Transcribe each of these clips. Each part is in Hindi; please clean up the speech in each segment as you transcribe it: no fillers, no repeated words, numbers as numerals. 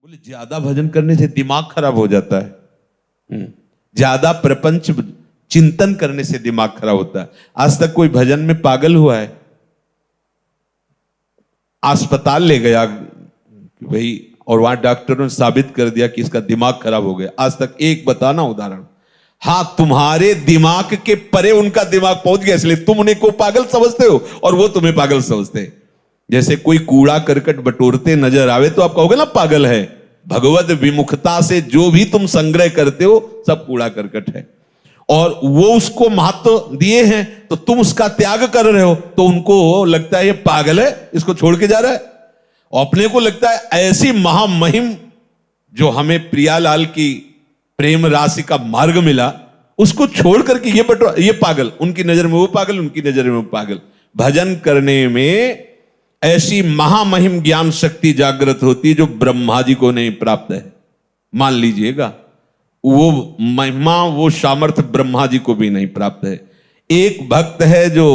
बोले ज्यादा भजन करने से दिमाग खराब हो जाता है। ज्यादा प्रपंच चिंतन करने से दिमाग खराब होता है। आज तक कोई भजन में पागल हुआ है? अस्पताल ले गया भाई और वहां डॉक्टरों ने साबित कर दिया कि इसका दिमाग खराब हो गया। आज तक एक बताना उदाहरण। हाँ, तुम्हारे दिमाग के परे उनका दिमाग पहुंच गया, इसलिए तुम उन्हें को पागल समझते हो और वो तुम्हें पागल समझते हैं। जैसे कोई कूड़ा करकट बटोरते नजर आवे तो आप कहोगे ना पागल है। भगवत विमुखता से जो भी तुम संग्रह करते हो सब कूड़ा करकट है, और वो उसको महत्व दिए हैं तो तुम उसका त्याग कर रहे हो, तो उनको लगता है ये पागल है, इसको छोड़ के जा रहा है। और अपने को लगता है ऐसी महामहिम जो हमें प्रियालाल की प्रेम राशि का मार्ग मिला, उसको छोड़ करके ये पागल, उनकी नजर में वो पागल, उनकी नजर में वो पागल। भजन करने में ऐसी महामहिम ज्ञान शक्ति जागृत होती है जो ब्रह्मा जी को नहीं प्राप्त है। मान लीजिएगा, वो महिमा, वो सामर्थ्य ब्रह्मा जी को भी नहीं प्राप्त है। एक भक्त है जो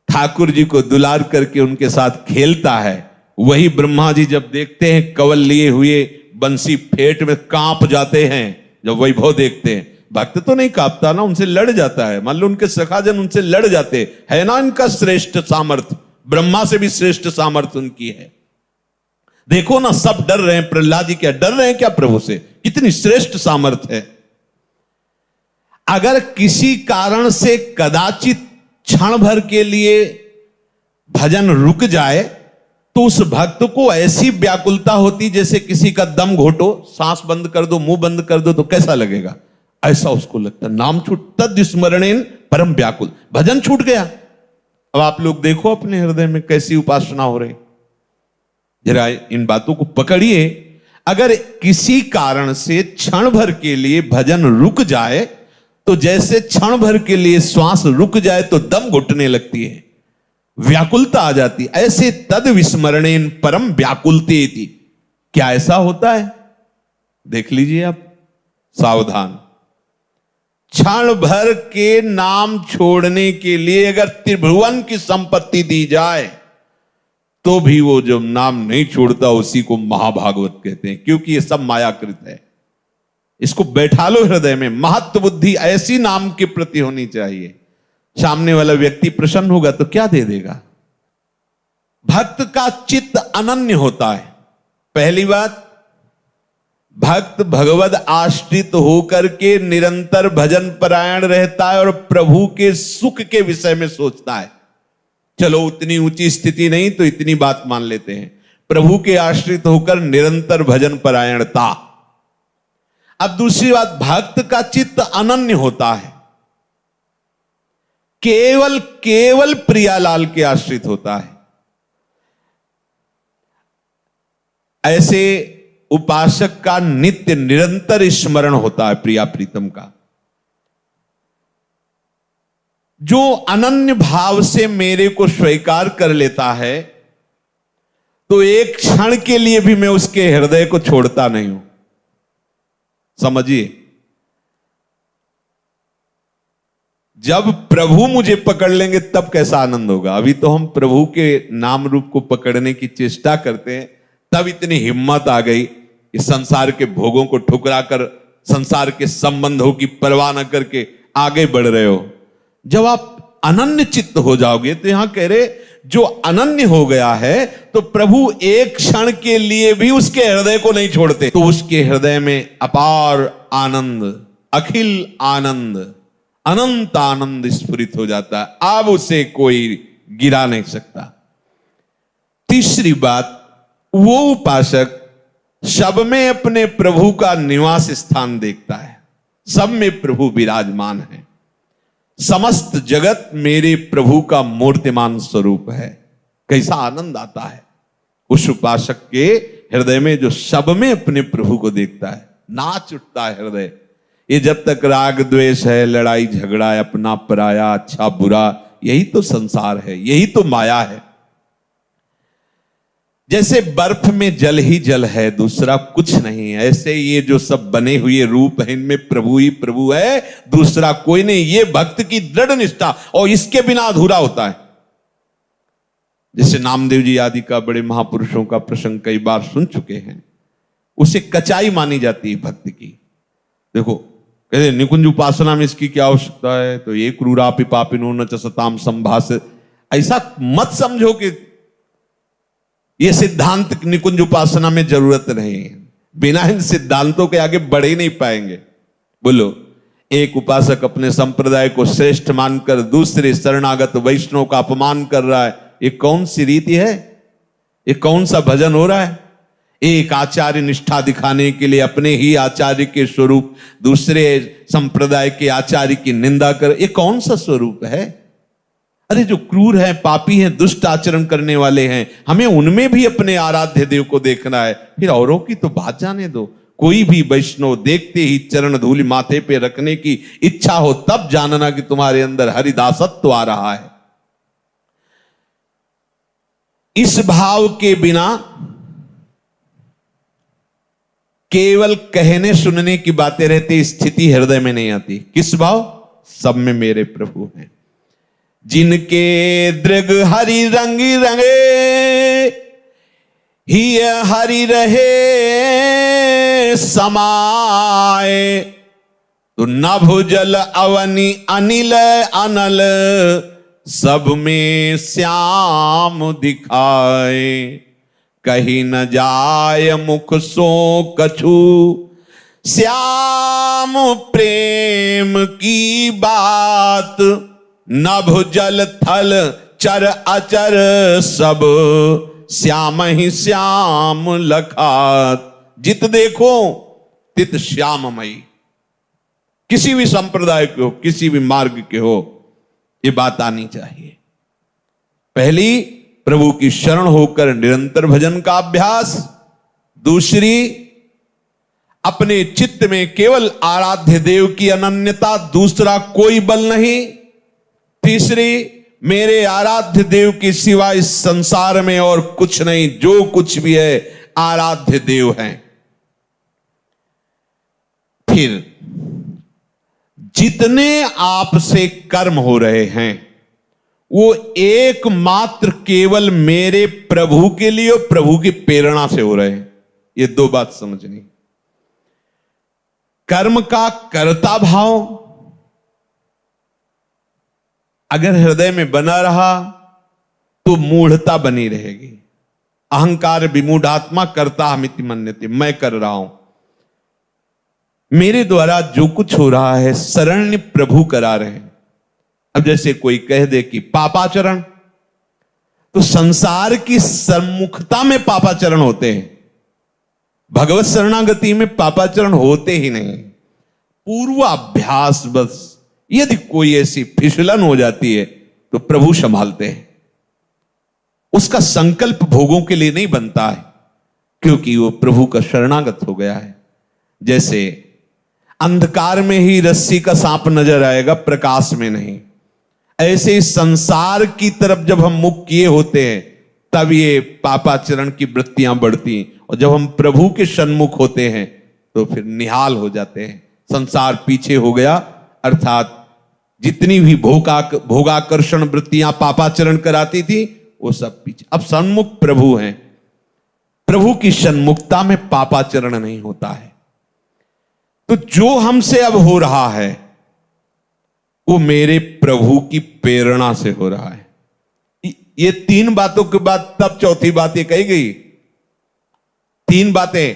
ठाकुर जी को दुलार करके उनके साथ खेलता है, वही ब्रह्मा जी जब देखते हैं कवल लिए हुए बंसी फेट में कांप जाते हैं जब वैभव देखते हैं। भक्त तो नहीं कांपता ना, उनसे लड़ जाता है। मान लो उनके सखाजन उनसे लड़ जाते है ना, इनका श्रेष्ठ सामर्थ्य, ब्रह्मा से भी श्रेष्ठ सामर्थ्य उनकी है। देखो ना, सब डर रहे हैं। प्रहलाद जी क्या डर रहे हैं क्या प्रभु से? कितनी श्रेष्ठ सामर्थ्य है। अगर किसी कारण से कदाचित क्षण भर के लिए भजन रुक जाए तो उस भक्त को ऐसी व्याकुलता होती जैसे किसी का दम घोटो, सांस बंद कर दो, मुंह बंद कर दो तो कैसा लगेगा, ऐसा उसको लगता। नाम छूट तद स्मरणेन परम व्याकुल, भजन छूट गया। अब आप लोग देखो अपने हृदय में कैसी उपासना हो रही, जरा इन बातों को पकड़िए। अगर किसी कारण से क्षण भर के लिए भजन रुक जाए तो जैसे क्षण भर के लिए श्वास रुक जाए तो दम घुटने लगती है, व्याकुलता आ जाती, ऐसे तद विस्मरणेन परम व्याकुलतेति। क्या ऐसा होता है? देख लीजिए आप, सावधान। क्षण भर के नाम छोड़ने के लिए अगर त्रिभुवन की संपत्ति दी जाए तो भी वो जो नाम नहीं छोड़ता उसी को महाभागवत कहते हैं, क्योंकि ये सब मायाकृत है। इसको बैठा लो हृदय में। महत्व बुद्धि ऐसी नाम के प्रति होनी चाहिए, सामने वाला व्यक्ति प्रसन्न होगा तो क्या दे देगा। भक्त का चित्त अनन्य होता है। पहली बात, भक्त भगवद आश्रित होकर के निरंतर भजन परायण रहता है और प्रभु के सुख के विषय में सोचता है। चलो उतनी ऊंची स्थिति नहीं तो इतनी बात मान लेते हैं, प्रभु के आश्रित होकर निरंतर भजन परायणता। अब दूसरी बात, भक्त का चित्त अनन्य होता है, केवल प्रियालाल के आश्रित होता है। ऐसे उपासक का नित्य निरंतर स्मरण होता है प्रिया प्रीतम का। जो अनन्य भाव से मेरे को स्वीकार कर लेता है तो एक क्षण के लिए भी मैं उसके हृदय को छोड़ता नहीं हूं। समझिए, जब प्रभु मुझे पकड़ लेंगे तब कैसा आनंद होगा। अभी तो हम प्रभु के नाम रूप को पकड़ने की चेष्टा करते हैं, तब इतनी हिम्मत आ गई कि संसार के भोगों को ठुकरा कर, संसार के संबंधों की परवाह न करके आगे बढ़ रहे हो। जब आप अनन्य चित्त हो जाओगे, तो यहां कह रहे जो अनन्य हो गया है तो प्रभु एक क्षण के लिए भी उसके हृदय को नहीं छोड़ते, तो उसके हृदय में अपार आनंद, अखिल आनंद, अनंत आनंद स्फुरित हो जाता है। अब उसे कोई गिरा नहीं सकता। तीसरी बात, वो उपासक सब में अपने प्रभु का निवास स्थान देखता है। सब में प्रभु विराजमान है। समस्त जगत मेरे प्रभु का मूर्तिमान स्वरूप है। कैसा आनंद आता है उस उपासक के हृदय में जो सब में अपने प्रभु को देखता है। नाच उठता है हृदय। ये जब तक राग द्वेष है, लड़ाई झगड़ा है, अपना पराया, अच्छा बुरा, यही तो संसार है, यही तो माया है। जैसे बर्फ में जल ही जल है, दूसरा कुछ नहीं है, ऐसे ये जो सब बने हुए रूप है इनमें प्रभु ही प्रभु है, दूसरा कोई नहीं। ये भक्त की दृढ़ निष्ठा, और इसके बिना अधूरा होता है। जैसे नामदेव जी आदि का, बड़े महापुरुषों का प्रसंग कई बार सुन चुके हैं। उसे कचाई मानी जाती है भक्ति की। देखो कहते निकुंज उपासना में इसकी क्या आवश्यकता है, तो ये क्रूरापि पापिनो न च सताम संभास। ऐसा मत समझो कि ये सिद्धांत निकुंज उपासना में जरूरत नहीं है। बिना इन सिद्धांतों के आगे बढ़ ही नहीं पाएंगे। बोलो, एक उपासक अपने संप्रदाय को श्रेष्ठ मानकर दूसरे शरणागत वैष्णव का अपमान कर रहा है, ये कौन सी रीति है? ये कौन सा भजन हो रहा है? एक आचार्य निष्ठा दिखाने के लिए अपने ही आचार्य के स्वरूप दूसरे संप्रदाय के आचार्य की निंदा कर, ये कौन सा स्वरूप है? अरे जो क्रूर है, पापी हैं, दुष्ट आचरण करने वाले हैं, हमें उनमें भी अपने आराध्य देव को देखना है। फिर औरों की तो बात जाने दो। कोई भी वैष्णव देखते ही चरण धूलि माथे पे रखने की इच्छा हो तब जानना कि तुम्हारे अंदर हरिदासत्व आ रहा है। इस भाव के बिना केवल कहने सुनने की बातें रहती, स्थिति हृदय में नहीं आती। किस भाव? सब में मेरे प्रभु हैं। जिनके दृग हरि रंग रंगे ही हरि रहे समाए, तो नभ जल अवनि अनिल अनल सब में श्याम दिखाए। कहीं न जाय मुख सो कछु श्याम प्रेम की बात। नभ जल थल चर अचर सब श्याम ही श्याम लखात। जित देखो तित श्याममयी। किसी भी संप्रदाय के हो, किसी भी मार्ग के हो, ये बात आनी चाहिए। पहली, प्रभु की शरण होकर निरंतर भजन का अभ्यास। दूसरी, अपने चित्त में केवल आराध्य देव की अनन्यता, दूसरा कोई बल नहीं। तीसरी, मेरे आराध्य देव के सिवा इस संसार में और कुछ नहीं, जो कुछ भी है आराध्य देव हैं। फिर जितने आपसे कर्म हो रहे हैं वो एकमात्र केवल मेरे प्रभु के लिए और प्रभु की प्रेरणा से हो रहे हैं। ये दो बात समझनी। कर्म का कर्ता भाव अगर हृदय में बना रहा तो मूढ़ता बनी रहेगी। अहंकार विमूढ़ात्मा कर्ता हमिति मन्यते, मैं कर रहा हूं, मेरे द्वारा जो कुछ हो रहा है शरण्य प्रभु करा रहे हैं। अब जैसे कोई कह दे कि पापाचरण, तो संसार की सम्मुखता में पापाचरण होते हैं, भगवत शरणागति में पापाचरण होते ही नहीं। पूर्वाभ्यास बस। यदि कोई ऐसी फिसलन हो जाती है तो प्रभु संभालते हैं। उसका संकल्प भोगों के लिए नहीं बनता है, क्योंकि वो प्रभु का शरणागत हो गया है। जैसे अंधकार में ही रस्सी का सांप नजर आएगा, प्रकाश में नहीं। ऐसे ही संसार की तरफ जब हम मुख किए होते हैं तब ये पापाचरण की वृत्तियां बढ़ती, और जब हम प्रभु के सन्मुख होते हैं तो फिर निहाल हो जाते हैं। संसार पीछे हो गया, अर्थात जितनी भी भोगाकर्षण वृत्तियां पापाचरण कराती थी वो सब पीछे। अब सन्मुख प्रभु हैं। प्रभु की सन्मुखता में पापाचरण नहीं होता है। तो जो हमसे अब हो रहा है वो मेरे प्रभु की प्रेरणा से हो रहा है। ये तीन बातों के बाद तब चौथी बात ये कही गई। तीन बातें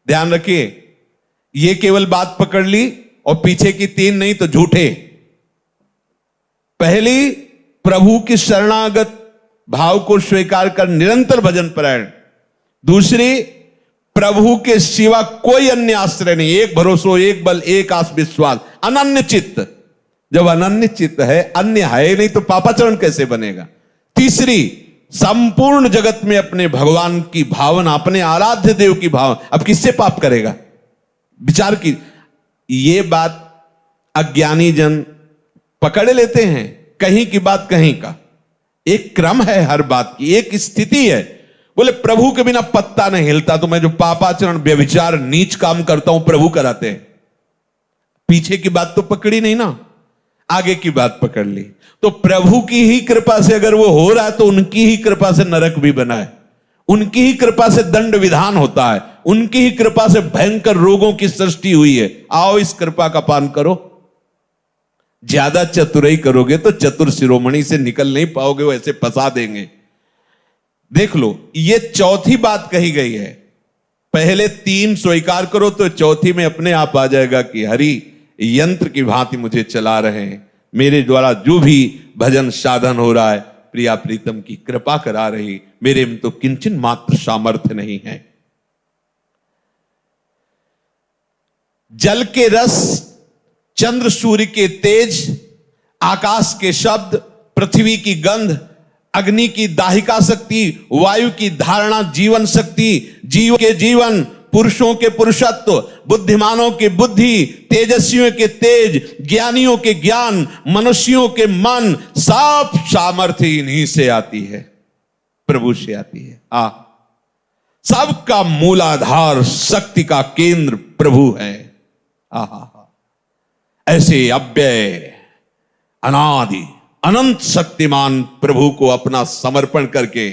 ध्यान रखिए। ये केवल बात पकड़ ली और पीछे की तीन नहीं तो झूठे। पहली, प्रभु की शरणागत भाव को स्वीकार कर निरंतर भजन परायण। दूसरी, प्रभु के सिवा कोई अन्य आश्रय नहीं, एक भरोसो, एक बल, एक आस विश्वास, अनन्य चित्त। जब अनन्य चित्त है, अन्य है नहीं तो पापाचरण कैसे बनेगा। तीसरी, संपूर्ण जगत में अपने भगवान की भावना, अपने आराध्य देव की भावना। अब किससे पाप करेगा? विचार की। ये बात अज्ञानी जन पकड़ लेते हैं, कहीं की बात कहीं का। एक क्रम है हर बात की, एक स्थिति है। बोले प्रभु के बिना पत्ता नहीं हिलता, तो मैं जो पापाचरण, व्यभिचार, नीच काम करता हूं प्रभु कराते हैं। पीछे की बात तो पकड़ी नहीं ना, आगे की बात पकड़ ली। तो प्रभु की ही कृपा से अगर वो हो रहा है तो उनकी ही कृपा से नरक भी बना है, उनकी ही कृपा से दंड विधान होता है, उनकी ही कृपा से भयंकर रोगों की सृष्टि हुई है। आओ इस कृपा का पान करो। ज्यादा चतुराई करोगे तो चतुर शिरोमणि से निकल नहीं पाओगे, वो ऐसे फंसा देंगे। देख लो, ये चौथी बात कही गई है। पहले 3 स्वीकार करो तो चौथी में अपने आप आ जाएगा कि हरि यंत्र की भांति मुझे चला रहे हैं, मेरे द्वारा जो भी भजन साधन हो रहा है प्रिया प्रीतम की कृपा करा रही, मेरे में तो किंचन मात्र सामर्थ्य नहीं है। जल के रस, चंद्र सूर्य के तेज, आकाश के शब्द, पृथ्वी की गंध, अग्नि की दाहिका शक्ति, वायु की धारणा जीवन शक्ति, जीव के जीवन, पुरुषों के पुरुषत्व, बुद्धिमानों की बुद्धि, तेजस्वियों के तेज, ज्ञानियों के ज्ञान, मनुष्यों के मन, सब सामर्थ्य इन्हीं से आती है, प्रभु से आती है। सबका मूलाधार, शक्ति का केंद्र प्रभु है। ऐसे अव्यय, अनादि, अनंत शक्तिमान प्रभु को अपना समर्पण करके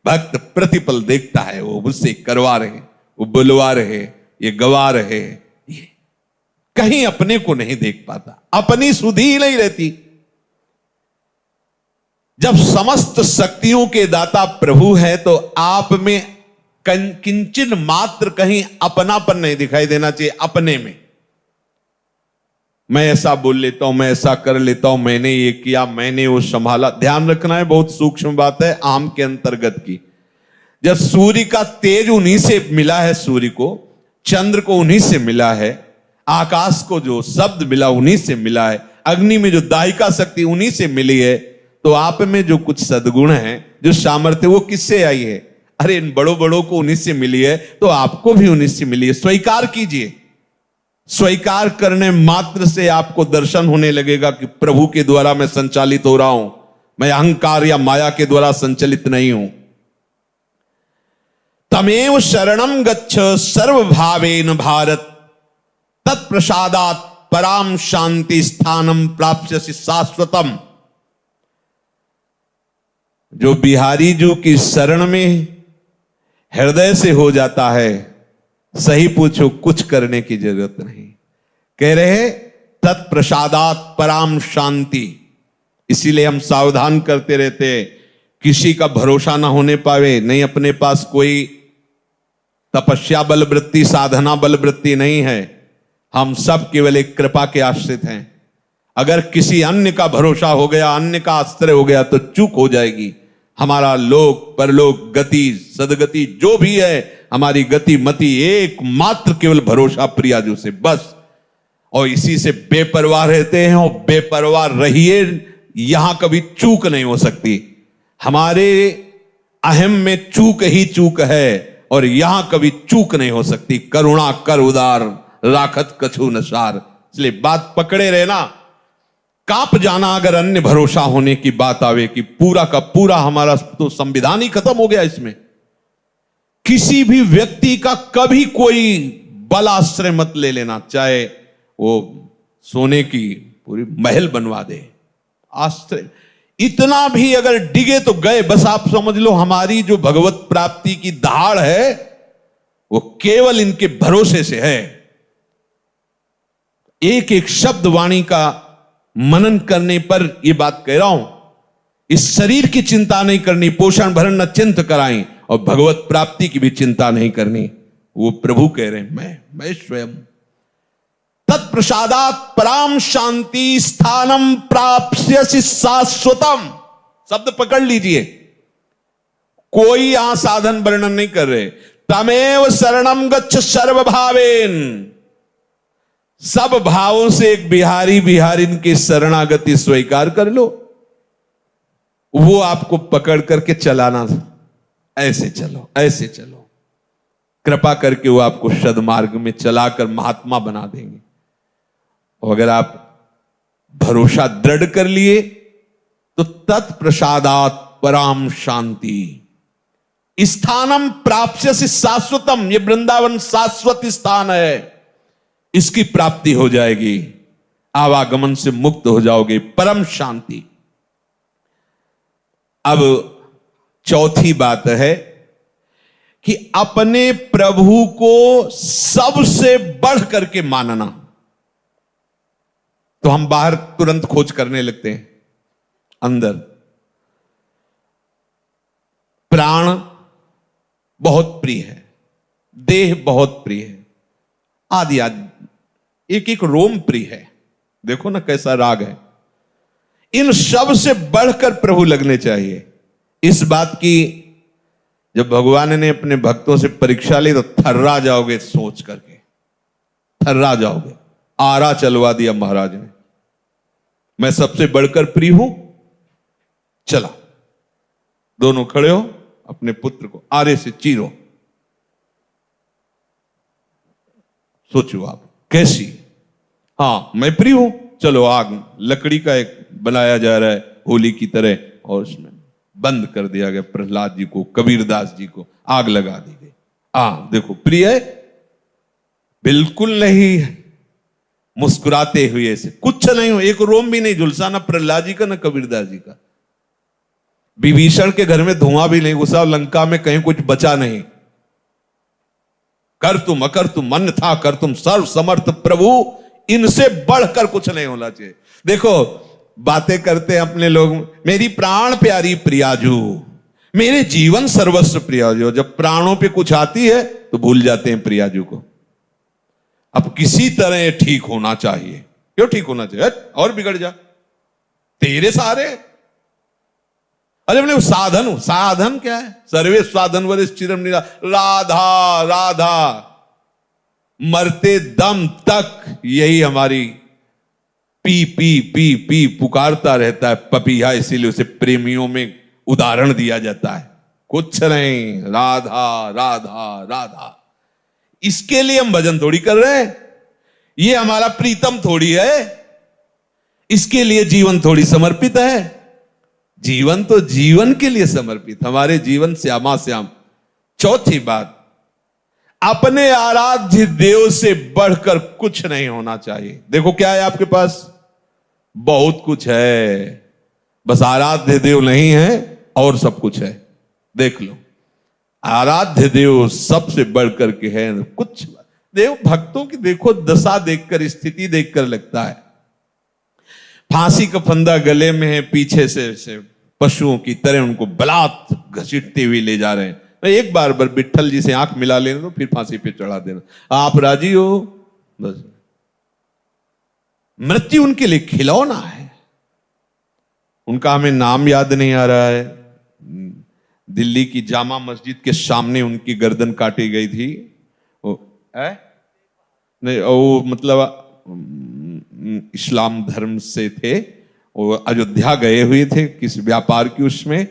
भक्त प्रतिपल देखता है, वो मुझसे करवा रहे, वो बुलवा रहे, ये गवा रहे, ये कहीं अपने को नहीं देख पाता, अपनी सुधि नहीं रहती। जब समस्त शक्तियों के दाता प्रभु है तो आप में किंचन मात्र कहीं अपनापन नहीं दिखाई देना चाहिए। अपने में मैं ऐसा बोल लेता हूं, मैं ऐसा कर लेता हूं, मैंने ये किया, मैंने वो संभाला। ध्यान रखना है, बहुत सूक्ष्म बात है, आम के अंतर्गत की। जब सूर्य का तेज उन्हीं से मिला है, सूर्य को, चंद्र को उन्हीं से मिला है, आकाश को जो शब्द मिला उन्हीं से मिला है, अग्नि में जो दाहिका शक्ति उन्हीं से मिली है, तो आप में जो कुछ सद्गुण है, जो सामर्थ्य, वो किससे आई है? अरे इन बड़ों बड़ों को उन्हीं से मिली है, तो आपको भी उन्हीं से मिली है। स्वीकार कीजिए। स्वीकार करने मात्र से आपको दर्शन होने लगेगा कि प्रभु के द्वारा मैं संचालित हो रहा हूं, मैं अहंकार या माया के द्वारा संचालित नहीं हूं। तमेव शरणम गच्छ सर्वभावेन भारत, तत्प्रसादात् पराम शांति स्थानम प्राप्स्यसि शाश्वतम। जो बिहारी जी की शरण में हृदय से हो जाता है, सही पूछो कुछ करने की जरूरत नहीं। कह रहे तत्प्रसादात् पराम शांति। इसीलिए हम सावधान करते रहते, किसी का भरोसा ना होने पावे। नहीं, अपने पास कोई तपस्या बल वृत्ति, साधना बल वृत्ति नहीं है, हम सब केवल एक कृपा के आश्रित हैं। अगर किसी अन्य का भरोसा हो गया, अन्य का आश्रय हो गया, तो चूक हो जाएगी। हमारा लोक परलोक गति सदगति जो भी है, हमारी गति मति एकमात्र केवल भरोसा प्रियाजू से, बस। और इसी से बेपरवाह रहते हैं, और बेपरवाह रहिए, यहां कभी चूक नहीं हो सकती। हमारे अहम में चूक ही चूक है, और यहां कभी चूक नहीं हो सकती। करुणा कर उदार, राखत कछु नसार। इसलिए बात पकड़े रहना। कांप जाना अगर अन्य भरोसा होने की बात आवे कि पूरा का पूरा हमारा तो संविधान ही खत्म हो गया। इसमें किसी भी व्यक्ति का कभी कोई बल आश्रय मत ले लेना, चाहे वो सोने की पूरी महल बनवा दे, आश्रय इतना भी अगर डिगे तो गए। बस आप समझ लो, हमारी जो भगवत प्राप्ति की दहाड़ है वो केवल इनके भरोसे से है। एक एक शब्द वाणी का मनन करने पर यह बात कह रहा हूं। इस शरीर की चिंता नहीं करनी, पोषण भरण न चिंत कराएं, और भगवत प्राप्ति की भी चिंता नहीं करनी। वो प्रभु कह रहे हैं, मैं स्वयं तत्प्रसादात् पराम शांति स्थानम प्राप्स्यसि शाश्वतम। शब्द पकड़ लीजिए, कोई यहां साधन वर्णन नहीं कर रहे। तमेव शरणम गच्छ सर्वभावेन। सब भावों से एक बिहारी बिहारिन की शरणागति स्वीकार कर लो, वो आपको पकड़ करके चलाना। ऐसे चलो, ऐसे चलो, कृपा करके वो आपको सद्मार्ग में चलाकर महात्मा बना देंगे। और अगर आप भरोसा दृढ़ कर लिए तो तत्प्रसादात् पराम शांति स्थानम प्राप्स्यसि शाश्वतम। ये वृंदावन शाश्वत स्थान है, इसकी प्राप्ति हो जाएगी, आवागमन से मुक्त हो जाओगे, परम शांति। अब चौथी बात है कि अपने प्रभु को सबसे बढ़ करके मानना। तो हम बाहर तुरंत खोज करने लगते हैं, अंदर प्राण बहुत प्रिय है, देह बहुत प्रिय है, आदि आदि एक एक रोम प्रिय है। देखो ना कैसा राग है। इन सब से बढ़कर प्रभु लगने चाहिए। इस बात की जब भगवान ने अपने भक्तों से परीक्षा ली तो थर्रा जाओगे, सोच करके थर्रा जाओगे। आरा चलवा दिया महाराज ने, मैं सबसे बढ़कर प्रिय हूं। चला, दोनों खड़े हो, अपने पुत्र को आरे से चीरो। सोचो आप कैसी, हाँ मैं प्रिय हूं, चलो आग, लकड़ी का एक बनाया जा रहा है होली की तरह, और उसमें बंद कर दिया गया प्रहलाद जी को, कबीरदास जी को आग लगा दी गई। देखो प्रिय है, बिल्कुल नहीं है। मुस्कुराते हुए से कुछ नहीं हो, एक रोम भी नहीं झुलसा, ना प्रहलाद जी का ना कबीरदास जी का। विभीषण के घर में धुआं भी नहीं घुसा, लंका में कहीं कुछ बचा नहीं। कर तुम अकर तुम मन था, कर तुम सर्व समर्थ प्रभु, इनसे बढ़कर कुछ नहीं होना चाहिए। देखो बातें करते हैं अपने लोग, मेरी प्राण प्यारी प्रियाजू, मेरे जीवन सर्वस्व प्रियाजू। जब प्राणों पे कुछ आती है तो भूल जाते हैं प्रियाजू को। अब किसी तरह ठीक होना चाहिए। क्यों ठीक होना चाहिए? और बिगड़ जा, तेरे सहारे। अरे मैंने साधन, साधन क्या है? सर्वे साधन वरिष्ठ चिरम निरा, राधा राधा, मरते दम तक यही हमारी पी पी पी पी पुकारता रहता है पपीहा। इसीलिए उसे प्रेमियों में उदाहरण दिया जाता है। कुछ नहीं, राधा राधा राधा। इसके लिए हम भजन थोड़ी कर रहे हैं, ये हमारा प्रीतम थोड़ी है, इसके लिए जीवन थोड़ी समर्पित है। जीवन तो जीवन के लिए समर्पित, हमारे जीवन श्यामा श्याम। चौथी बात, अपने आराध्य देव से बढ़कर कुछ नहीं होना चाहिए। देखो क्या है आपके पास? बहुत कुछ है, बस आराध्य देव नहीं है और सब कुछ है। देख लो, आराध्य देव सबसे बढ़कर के है। कुछ देव भक्तों की देखो दशा देखकर, स्थिति देखकर लगता है फांसी का फंदा गले में है, पीछे से पशुओं की तरह उनको बलात् घसीटते हुए ले जा रहे हैं। एक बार विट्ठल जी से आंख मिला लेना तो फिर फांसी पे चढ़ा देना। आप राजी हो? बस मृत्यु उनके लिए खिलौना है। उनका हमें नाम याद नहीं आ रहा है। दिल्ली की जामा मस्जिद के सामने उनकी गर्दन काटी गई थी। वो नहीं, वो मतलब इस्लाम धर्म से थे, वो अयोध्या गए हुए थे किस व्यापार की उसमें,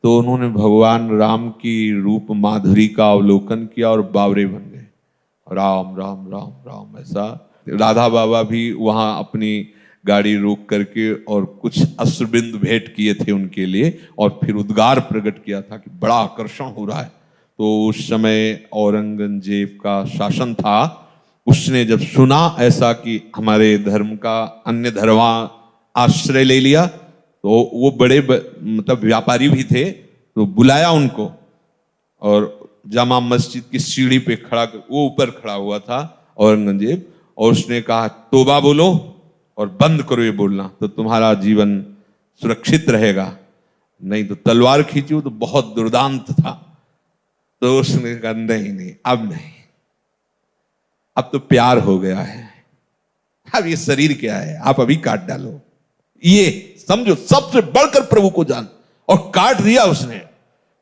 तो उन्होंने भगवान राम की रूप माधुरी का अवलोकन किया और बावरे बन गए। राम राम राम राम ऐसा। राधा बाबा भी वहां अपनी गाड़ी रोक करके और कुछ अश्रुबिंदु भेंट किए थे उनके लिए, और फिर उद्गार प्रकट किया था कि बड़ा आकर्षण हो रहा है। तो उस समय औरंगजेब का शासन था। उसने जब सुना ऐसा कि हमारे धर्म का अन्य धर्मा आश्रय ले लिया, तो वो बड़े मतलब व्यापारी भी थे, तो बुलाया उनको, और जामा मस्जिद की सीढ़ी पे खड़ा, वो ऊपर खड़ा हुआ था औरंगजेब, और उसने कहा तौबा बोलो और बंद करो ये बोलना, तो तुम्हारा जीवन सुरक्षित रहेगा, नहीं तो तलवार खींचो। तो बहुत दुर्दांत था। तो उसने कहा नहीं, अब नहीं, अब तो प्यार हो गया है, अब ये शरीर क्या है, आप अभी काट डालो। ये समझो सबसे बढ़कर प्रभु को जान। और काट दिया उसने,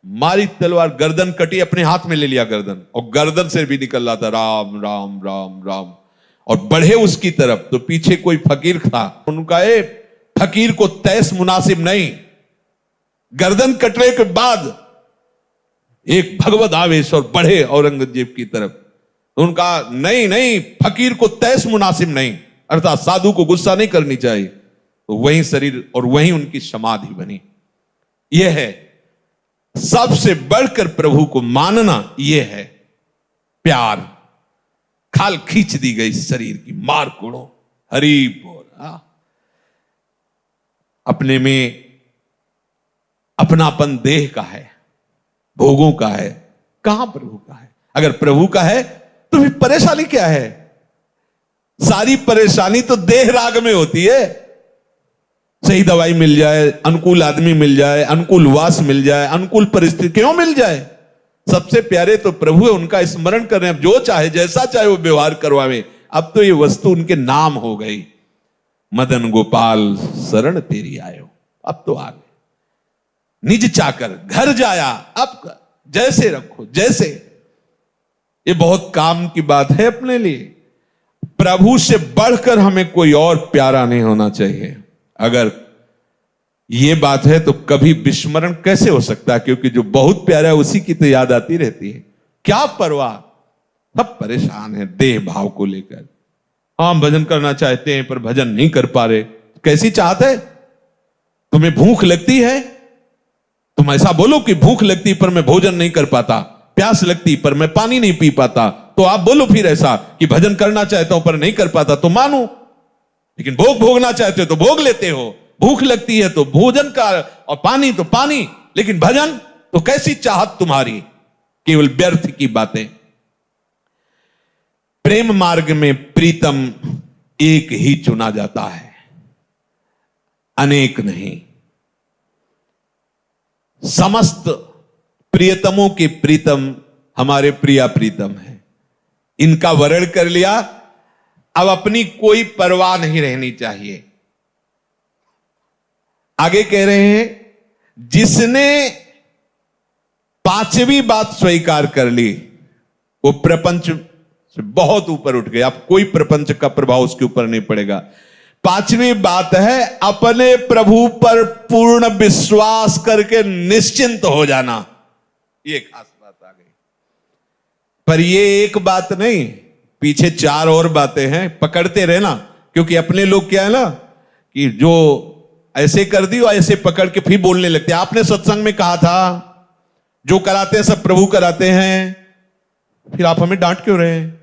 मारी तलवार, गर्दन कटी, अपने हाथ में ले लिया गर्दन, और गर्दन से भी निकल रहा था राम राम राम राम। और बढ़े उसकी तरफ तो पीछे कोई फकीर था। उनका फकीर को तैस मुनासिब नहीं। गर्दन कटने के बाद एक भगवत आवेश और बढ़े औरंगजेब की तरफ। उनका नहीं, फकीर को तैस मुनासिब नहीं, अर्थात साधु को गुस्सा नहीं करनी चाहिए। तो वही शरीर और वही उनकी समाधि बनी। यह है सबसे बढ़कर प्रभु को मानना, यह है प्यार। खाल खींच दी गई शरीर की, मार कोड़ो, हरि बोल। अपने में अपनापन देह का है, भोगों का है, कहां प्रभु का है? अगर प्रभु का है तो फिर परेशानी क्या है? सारी परेशानी तो देह राग में होती है। सही दवाई मिल जाए, अनुकूल आदमी मिल जाए, अनुकूल वास मिल जाए, अनुकूल परिस्थिति क्यों मिल जाए? सबसे प्यारे तो प्रभु है, उनका स्मरण कर रहे हैं। जो चाहे जैसा चाहे वो व्यवहार करवावे। अब तो ये वस्तु उनके नाम हो गई। मदन गोपाल शरण तेरी आयो, अब तो आ गए। निज चाकर घर जाया, अब जैसे रखो जैसे। ये बहुत काम की बात है अपने लिए। प्रभु से बढ़कर हमें कोई और प्यारा नहीं होना चाहिए। अगर ये बात है तो कभी विस्मरण कैसे हो सकता है? क्योंकि जो बहुत प्यारा है उसी की तो याद आती रहती है। क्या परवाह, सब परेशान है देह भाव को लेकर। हम भजन करना चाहते हैं पर भजन नहीं कर पा रहे। कैसी चाहत है? तुम्हें भूख लगती है, तुम ऐसा बोलो कि भूख लगती पर मैं भोजन नहीं कर पाता, प्यास लगती पर मैं पानी नहीं पी पाता। तो आप बोलो फिर ऐसा कि भजन करना चाहता हूं पर नहीं कर पाता, तो मानो। लेकिन भोग भोगना चाहते हो तो भोग लेते हो। भूख लगती है तो भोजन का, और पानी तो पानी, लेकिन भजन तो कैसी चाहत तुम्हारी? केवल व्यर्थ की बातें। प्रेम मार्ग में प्रीतम एक ही चुना जाता है, अनेक नहीं। समस्त प्रियतमों के प्रीतम हमारे प्रिया प्रीतम है। इनका वर्ण कर लिया, अब अपनी कोई परवाह नहीं रहनी चाहिए। आगे कह रहे हैं, जिसने पांचवी बात स्वीकार कर ली वो प्रपंच से बहुत ऊपर उठ गया। अब कोई प्रपंच का प्रभाव उसके ऊपर नहीं पड़ेगा। पांचवी बात है अपने प्रभु पर पूर्ण विश्वास करके निश्चिंत हो जाना। ये खास बात आ गई। पर ये एक बात नहीं, पीछे चार और बातें हैं, पकड़ते रहना। क्योंकि अपने लोग क्या है ना कि जो ऐसे कर दी और ऐसे पकड़ के फिर बोलने लगते हैं। आपने सत्संग में कहा था जो कराते हैं सब प्रभु कराते हैं, फिर आप हमें डांट क्यों रहे हैं?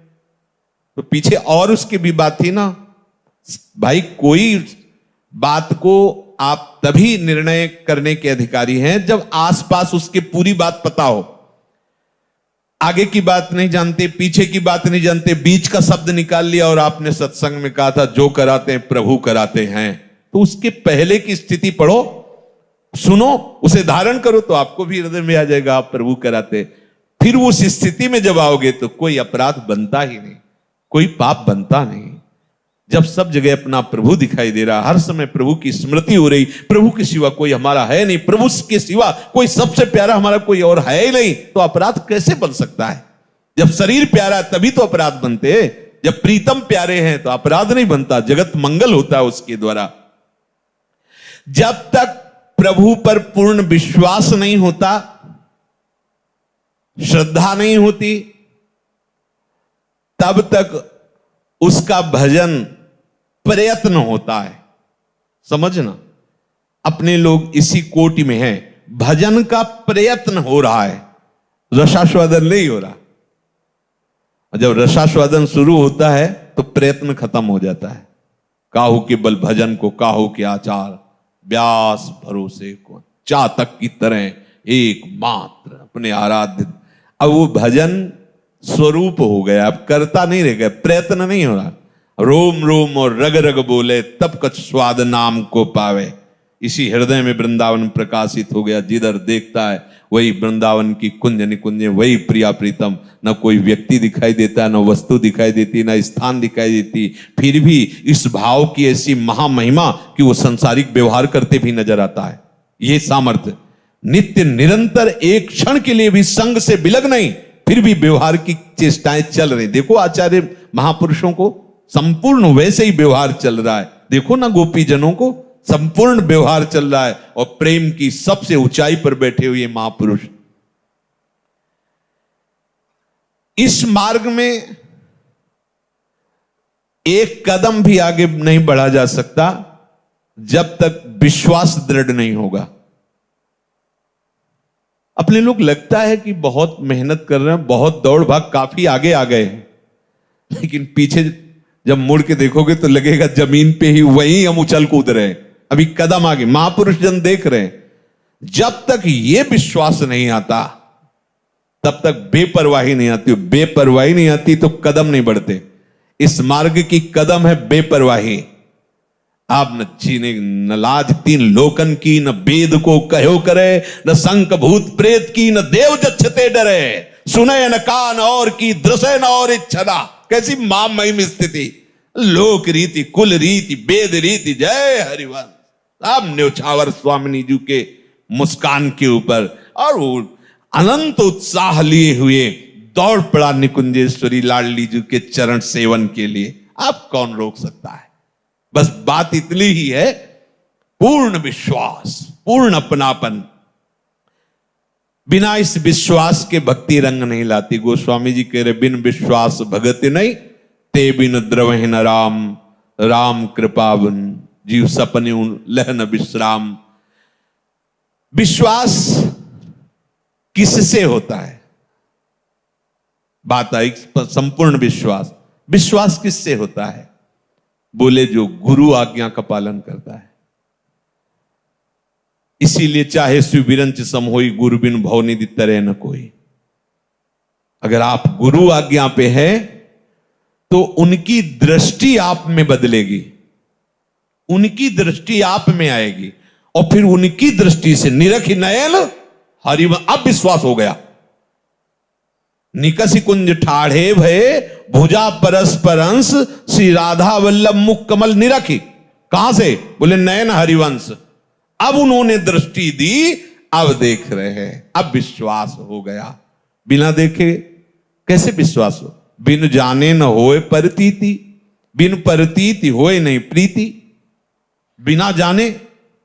तो पीछे और उसकी भी बात थी ना भाई। कोई बात को आप तभी निर्णय करने के अधिकारी हैं जब आसपास उसके पूरी बात पता हो। आगे की बात नहीं जानते, पीछे की बात नहीं जानते, बीच का शब्द निकाल लिया और आपने सत्संग में कहा था जो कराते हैं प्रभु कराते हैं। तो उसके पहले की स्थिति पढ़ो, सुनो, उसे धारण करो तो आपको भी हृदय में आ जाएगा आप प्रभु कराते। फिर उस स्थिति में जब आओगे तो कोई अपराध बनता ही नहीं, कोई पाप बनता नहीं। जब सब जगह अपना प्रभु दिखाई दे रहा, हर समय प्रभु की स्मृति हो रही, प्रभु के सिवा कोई हमारा है नहीं, प्रभु के सिवा कोई सबसे प्यारा हमारा कोई और है ही नहीं, तो अपराध कैसे बन सकता है? जब शरीर प्यारा है तभी तो अपराध बनते हैं। जब प्रीतम प्यारे हैं तो अपराध नहीं बनता, जगत मंगल होता है उसके द्वारा। जब तक प्रभु पर पूर्ण विश्वास नहीं होता, श्रद्धा नहीं होती, तब तक उसका भजन प्रयत्न होता है। समझना, अपने लोग इसी कोटि में हैं। भजन का प्रयत्न हो रहा है, रसास्वादन नहीं हो रहा। जब रसास्वादन शुरू होता है तो प्रयत्न खत्म हो जाता है। काहू के बल भजन को काहू के आचार, व्यास भरोसे को चातक की तरह एक मात्र अपने आराध्य। अब वो भजन स्वरूप हो गया, अब करता नहीं रह गया, प्रयत्न नहीं हो रहा। रोम रोम और रग रग बोले तब कछ स्वाद नाम को पावे। इसी हृदय में वृंदावन प्रकाशित हो गया। जिधर देखता है वही वृंदावन की कुंज निकुंज, वही प्रिया प्रीतम। न कोई व्यक्ति दिखाई देता, न वस्तु दिखाई देती, न स्थान दिखाई देती, फिर भी इस भाव की ऐसी महामहिमा कि वो संसारिक व्यवहार करते भी नजर आता है। ये सामर्थ्य नित्य निरंतर, एक क्षण के लिए भी संग से बिलग नहीं, फिर भी व्यवहार की चेष्टाएं चल रही। देखो आचार्य महापुरुषों को संपूर्ण वैसे ही व्यवहार चल रहा है। देखो ना गोपी जनों को संपूर्ण व्यवहार चल रहा है, और प्रेम की सबसे ऊंचाई पर बैठे हुए महापुरुष। इस मार्ग में एक कदम भी आगे नहीं बढ़ा जा सकता जब तक विश्वास दृढ़ नहीं होगा। अपने लोग लगता है कि बहुत मेहनत कर रहे हैं, बहुत दौड़ भाग, काफी आगे आ गए हैं, लेकिन पीछे जब मुड़ के देखोगे तो लगेगा जमीन पे ही वहीं हम उछल कूद रहे हैं, अभी कदम आगे। महापुरुष जन देख रहे हैं। जब तक ये विश्वास नहीं आता तब तक बेपरवाही नहीं आती। बेपरवाही नहीं आती तो कदम नहीं बढ़ते। इस मार्ग की कदम है बेपरवाही। आप न चीने न लाज तीन लोकन की, न वेद को कहो करे, न संक भूत प्रेत की, न देव जच्छते डरे, सुने न कान और की, दृश्य न और इच्छा। कैसी मां महिम स्थिति, लोक रीति, कुल रीति, वेद रीति, जय हरिवंश। अब न्योछावर स्वामिनी जी के मुस्कान के ऊपर और वो अनंत उत्साह लिए हुए दौड़ पड़ा निकुंजेश्वरी लाडली जी के चरण सेवन के लिए। अब कौन रोक सकता है? बस बात इतनी ही है, पूर्ण विश्वास, पूर्ण अपनापन। बिना इस विश्वास के भक्ति रंग नहीं लाती। गोस्वामी जी कह रहे, बिन विश्वास भगति नहीं, ते बिन द्रवहि न राम, राम कृपा बिन जीव सपने लहन विश्राम। विश्वास किससे होता है? बात आई संपूर्ण विश्वास। विश्वास किससे होता है? बोले जो गुरु आज्ञा का पालन करता है। इसीलिए चाहे सुविरंच सम होई, गुरु बिन भवनिधि तरह न कोई। अगर आप गुरु आज्ञा पे है तो उनकी दृष्टि आप में बदलेगी, उनकी दृष्टि आप में आएगी, और फिर उनकी दृष्टि से निरखि नयन हरि। अब विश्वास हो गया। निकसि कुंज ठाढ़े भये, भुजा परस्परंश, श्री राधा वल्लभ मुख कमल निरखी। कहां से? बोले नयन हरिवंश। अब उन्होंने दृष्टि दी, अब देख रहे हैं, अब विश्वास हो गया। बिना देखे कैसे विश्वास हो? बिन जाने न होए परतीति, बिन परतीति होए नहीं प्रीति। बिना जाने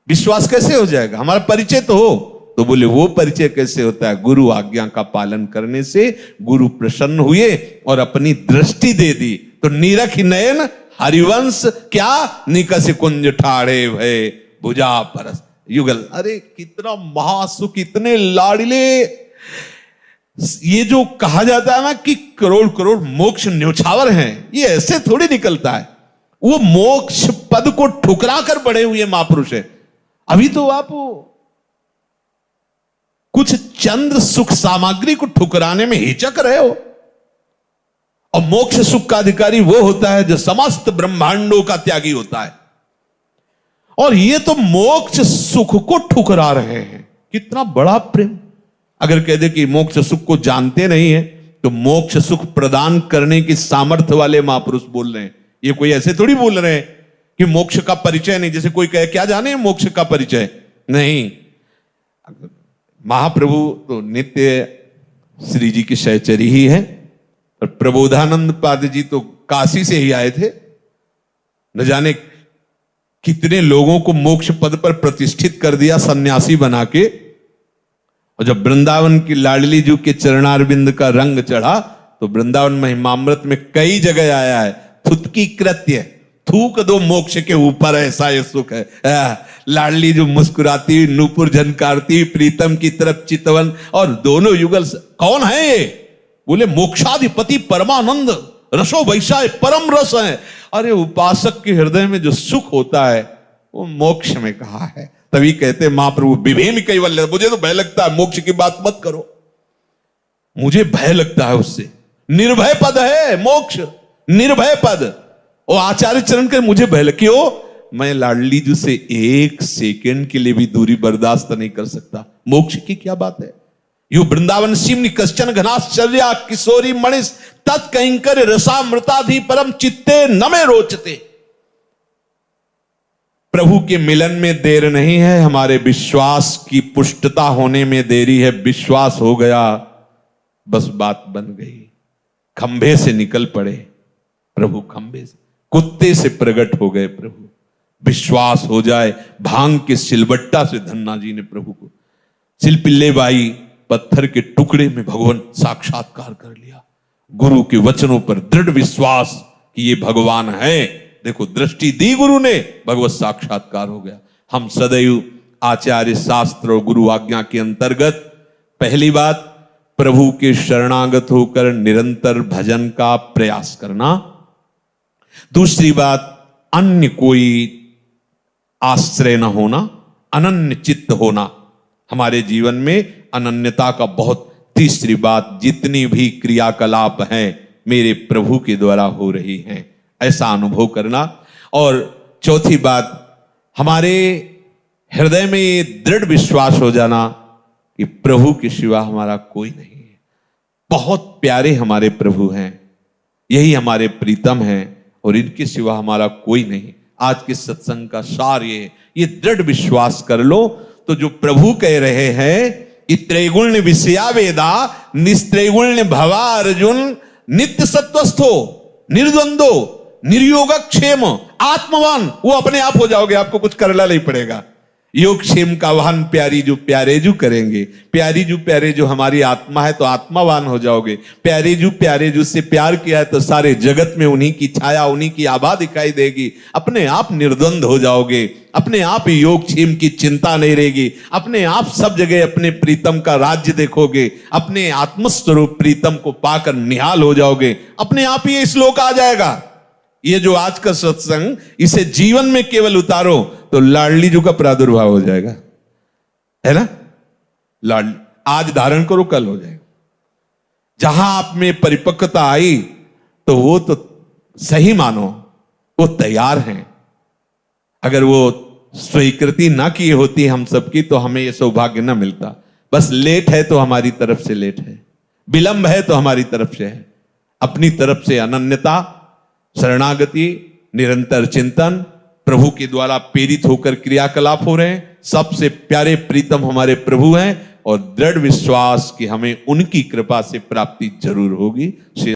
विश्वास कैसे हो जाएगा? हमारा परिचय तो हो। तो बोले वो परिचय कैसे होता है? गुरु आज्ञा का पालन करने से गुरु प्रसन्न हुए और अपनी दृष्टि दे दी। तो नीरख नयन हरिवंश क्या? निकस कुंज ठाढ़े भय, भुजा परस युगल। अरे कितना महासुख, इतने लाडले। ये जो कहा जाता है ना कि करोड़ करोड़ मोक्ष न्योछावर हैं, ये ऐसे थोड़ी निकलता है। वो मोक्ष पद को ठुकरा कर बढ़े हुए महापुरुष है। अभी तो आप कुछ चंद्र सुख सामग्री को ठुकराने में हिचक रहे हो। और मोक्ष सुख का अधिकारी वो होता है जो समस्त ब्रह्मांडों का त्यागी होता है। और ये तो मोक्ष सुख को ठुकरा रहे हैं। कितना बड़ा प्रेम। अगर कह दे कि मोक्ष सुख को जानते नहीं है, तो मोक्ष सुख प्रदान करने की सामर्थ्य वाले महापुरुष बोल रहे हैं। ये कोई ऐसे थोड़ी बोल रहे हैं कि मोक्ष का परिचय नहीं। जैसे कोई कहे क्या जाने मोक्ष का परिचय नहीं। महाप्रभु तो नित्य श्री जी की सहचरी ही है, और प्रबोधानंद पाद जी तो काशी से ही आए थे। न जाने कितने लोगों को मोक्ष पद पर प्रतिष्ठित कर दिया सन्यासी बना के। और जब वृंदावन की लाडली जी के चरणारविंद का रंग चढ़ा, तो वृंदावन महिमामृत में कई जगह आया है, थुतकी कृत्य, थूक दो मोक्ष के ऊपर, ऐसा ये सुख है। लाडली जो मुस्कुराती हुई, नूपुर झनकारती हुई, प्रीतम की तरफ चितवन, और दोनों युगल। कौन है ये? बोले मोक्षाधिपति परमानंद, रसो वैशाय परम रस है। अरे उपासक के हृदय में जो सुख होता है वो मोक्ष में कहा है। तभी कहते महाप्रभु विभेम कैवल्य। मुझे तो भय लगता है, मोक्ष की बात मत करो, मुझे भय लगता है उससे। निर्भय पद है मोक्ष, निर्भय पद। और आचार्य चरण के मुझे भय लग, क्यों? मैं लाडली जी से एक सेकंड के लिए भी दूरी बर्दाश्त नहीं कर सकता। मोक्ष की क्या बात है? यू वृंदावन सिमनि कश्चन घनाश्चर्या किशोरी मणिस तत्कंकर रसामृताधि परम चित्ते न में रोचते। प्रभु के मिलन में देर नहीं है, हमारे विश्वास की पुष्टता होने में देरी है। विश्वास हो गया, बस बात बन गई। खंभे से निकल पड़े प्रभु, खंभे से, कुत्ते से प्रकट हो गए प्रभु। विश्वास हो जाए, भांग के सिलबट्टा से धन्ना जी ने प्रभु को सिलपिल्ले बाई पत्थर के टुकड़े में भगवान साक्षात्कार कर लिया। गुरु के वचनों पर दृढ़ विश्वास कि ये भगवान है। देखो दृष्टि दी गुरु ने, भगवत साक्षात्कार हो गया। हम सदैव आचार्य शास्त्र और गुरु आज्ञा के अंतर्गत पहली बात प्रभु के शरणागत होकर निरंतर भजन का प्रयास करना। दूसरी बात अन्य कोई आश्रय न होना, अनन्य चित्त होना। हमारे जीवन में अनन्यता का बहुत तीसरी बात, जितनी भी क्रियाकलाप हैं मेरे प्रभु के द्वारा हो रही हैं, ऐसा अनुभव करना। और चौथी बात, हमारे हृदय में ये दृढ़ विश्वास हो जाना कि प्रभु के सिवा हमारा कोई नहीं है। बहुत प्यारे हमारे प्रभु हैं, यही हमारे प्रीतम हैं और इनके सिवा हमारा कोई नहीं। आज के सत्संग का सार ये दृढ़ विश्वास कर लो तो जो प्रभु कह रहे हैं कि त्रैगुण्य विषया वेदा निस्त्रैगुण्य भवा अर्जुन नित्य सत्वस्थो निर्द्वंदो निर्योगक्षेम आत्मवान, वो अपने आप हो जाओगे, आपको कुछ करना नहीं पड़ेगा। योग क्षेम का वाहन प्यारी जो प्यारे जो करेंगे, प्यारी जो प्यारे जो हमारी आत्मा है तो आत्मावान हो जाओगे। प्यारे जो से प्यार किया है तो सारे जगत में उन्हीं की छाया उन्हीं की आभा दिखाई देगी। अपने आप निर्द्वंद हो जाओगे, अपने आप योग क्षेम की चिंता नहीं रहेगी, अपने आप सब जगह अपने प्रीतम का राज्य देखोगे, अपने आत्मस्वरूप प्रीतम को पाकर निहाल हो जाओगे, अपने आप ही ये श्लोक आ जाएगा। ये जो आज का सत्संग, इसे जीवन में केवल उतारो तो लाडली जी का प्रादुर्भाव हो जाएगा, है ना। लाडली आज धारण करो, कल हो जाएगा। जहां आप में परिपक्वता आई तो वो तो सही मानो वो तैयार हैं। अगर वो स्वीकृति ना की होती हम सबकी तो हमें ये सौभाग्य ना मिलता। बस लेट है तो हमारी तरफ से लेट है, विलंब है तो हमारी तरफ से है। अपनी तरफ से अनन्यता, शरणागति, निरंतर चिंतन, प्रभु के द्वारा प्रेरित होकर क्रियाकलाप हो रहे हैं। सबसे प्यारे प्रीतम हमारे प्रभु हैं और दृढ़ विश्वास कि हमें उनकी कृपा से प्राप्ति जरूर होगी।